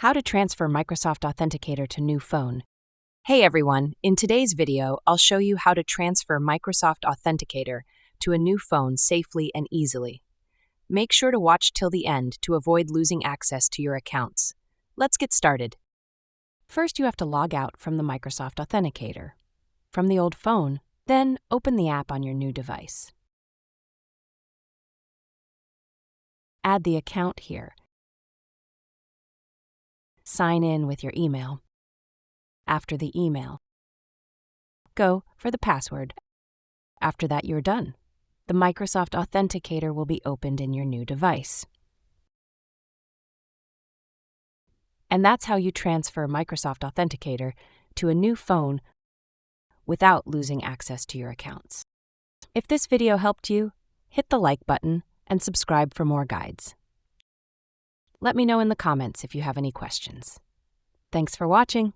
How to transfer Microsoft Authenticator to new phone. Hey everyone, in today's video, I'll show you how to transfer Microsoft Authenticator to a new phone safely and easily. Make sure to watch till the end to avoid losing access to your accounts. Let's get started. First, you have to log out from the Microsoft Authenticator. From the old phone, then open the app on your new device. Add the account here. Sign in with your email. After the email, go for the password. After that, you're done. The Microsoft Authenticator will be opened in your new device. And that's how you transfer Microsoft Authenticator to a new phone without losing access to your accounts. If this video helped you, hit the like button and subscribe for more guides. Let me know in the comments if you have any questions. Thanks for watching.